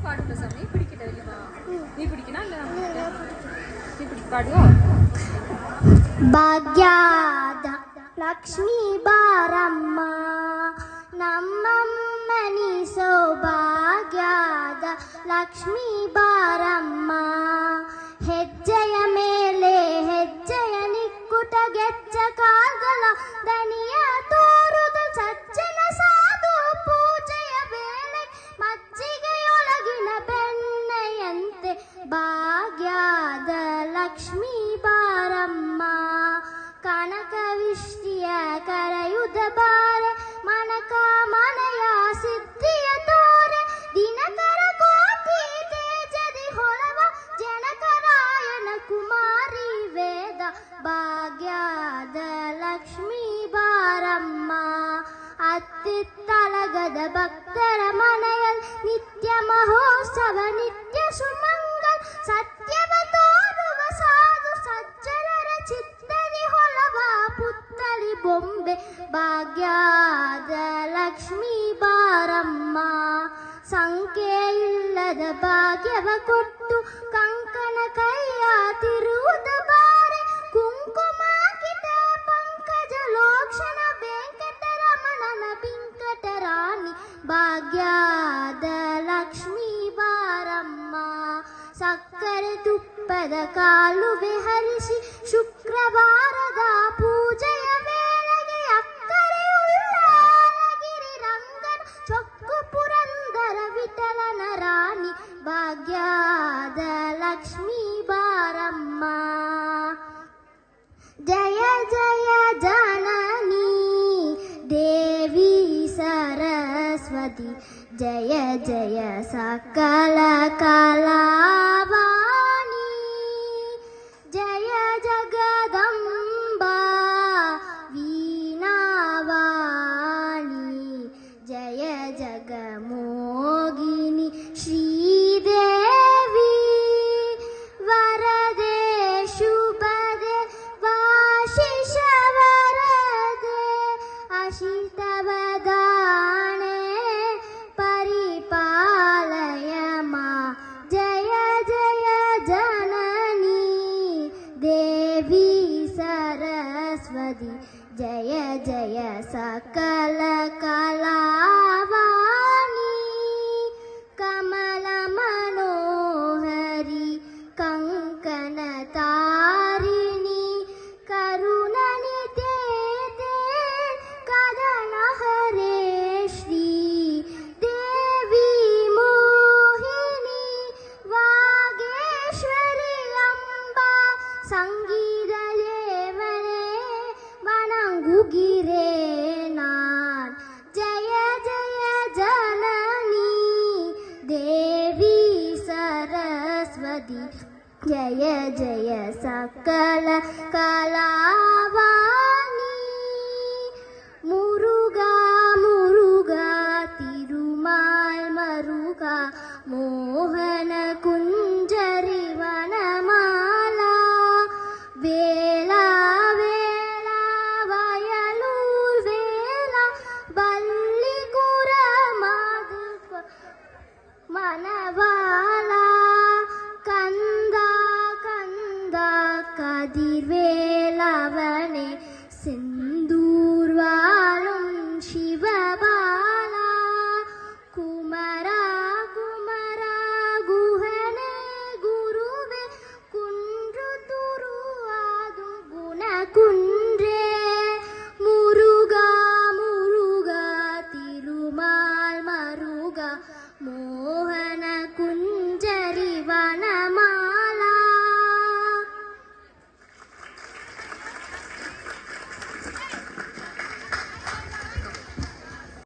പാടുള്ള സമയം പിടിക്കട്ടെ വലിയ നീ പിടിക്കണല്ല നീ പാടുവോ ಭಾಗ್ಯಾದ ಲಕ್ಷ್ಮೀ ಬಾರಮ್ಮ ನಮ್ಮಮ್ಮನಿ ಸೌಭಾಗ್ಯದ ಲಕ್ಷ್ಮೀ ಬಾರಮ್ಮ ಹೆಜ್ಜೆಯ ಮೇಲೆ ಹೆಜ್ಜೆಯ ನಿಕ್ಕುಟ ಗೆಜ್ಜ ಕಾಲ್ಗಳ ದನಿಯ ತೋರುದು ಸಜ್ಜನ ಸಾಧು ಪೂಜೆಯ ವೇಳೆ ಮಜ್ಜಿಗೆಯೊಳಗಿನ ಬೆಣ್ಣೆಯಂತೆ ಭಾಗ್ಯದ ಲಕ್ಷ್ಮೀ ಬಾರಮ್ಮ ಕನಕವಿಷ್ಟಿಯ ಕರೆಯುದ ಬಾರೆ ಮನಕ ಮನೆಯ ಸಿದ್ಧಿಯ ತೋರೆ ದಿನಕರ ಕೋಟಿ ತೇಜದಿ ಹೊಳವ ಜನಕರಾಯನ ಕುಮಾರಿ ವೇದ ಭಾಗ್ಯದ ಲಕ್ಷ್ಮೀ ಬಾರಮ್ಮ ಅತ್ತಿತ್ತಲಗದ ಭಕ್ತರ ಮನೆಯಲ್ಲಿ ನಿತ್ಯ ಮಹೋತ್ಸವ ನಿತ್ಯ ಸುಮಂಗಲ್ ಸತ್ಯವ ತೋರುವ ಸಾಧು ಸಜ್ಜನರ ಚಿತ್ತದಿ ಹೊಳವ ಪುತ್ತಲಿ ಬೊಂಬೆ ಭಾಗ್ಯದ ಲಕ್ಷ್ಮೀ ಬಾರಮ್ಮ ಸಂಖ್ಯೆ ಇಲ್ಲದ ಭಾಗ್ಯವ ಕೊಟ್ಟು ಕಂಕಣ ಕೈಯ ತಿರುವುದ ಬಾರೆ ಕುಂಕುಮಾಕಿತ ಪಂಕಜ ಲೋಕ್ಷಣ ವೆಂಕಟರಮಣನ ವೆಂಕಟರಾಣಿ ಭಾಗ್ಯದ ಲಕ್ಷ್ಮೀ ಬಾರಮ್ಮ ಸಕ್ಕರೆ ತುಪ್ಪದ ಕಾಲುವೆ ಹರಿಸಿ ಶುಕ್ರವಾರದ ಪೂಜೆಯ ವೇಳೆಗೆ ಅಕ್ಕರೆಯುಳ್ಳ ಗಿರಿ ರಂಗನ ಚೊಕ್ಕು ಪುರಂದರ ವಿಠಲನ ರಾಣಿ ಭಾಗ್ಯದ ಲಕ್ಷ್ಮೀ ಬಾರಮ್ಮ ಜಯ ಜಯ ಜನನಿ ದೇವಿ ಸರಸ್ವತಿ ಜಯ ಜಯ ಸಕಲ ಕಲಾವಾಣಿ ಜಯ ಜಗದಂಬಾ ವೀಣಾವಾಣಿ ಜಯ ಜಗಮೋಗಿನಿ ಶ್ರೀದೇವಿ ವರದೆ ಶುಭದೆ ವಾಶಿಷ ವರದೆ ಅಶಿತವದಾಣೆ ಪರಿಪಾಲಯ ಮಾ ಜಯ ಜಯ ಜನನಿ ದೇವಿ ಸರಸ್ವತಿ ಜಯ ಜಯ ಸಕಲ ಕಲಾವಾಣಿ ಕಮಲ ಮನೋಹರಿ ಕಂಕಣ ತಾರಿಣಿ ಕರುಣನಿತೆ ಕದನ ಹರೇ ಶ್ರೀ ದೇವಿ ಮೋಹಿನಿ ವಾಗೇಶ್ವರಿ ಅಂಬಾ ಸಂಗೀತ ಲೇವನೆ ವನಂಗುಗಿರೇ ನಾನ್ ಜಯ ಜಯ ಜನನಿ ದೇವಿ ಸರಸ್ವತಿ ಜಯ ಜಯ ಸಕಲ ಕಲಾ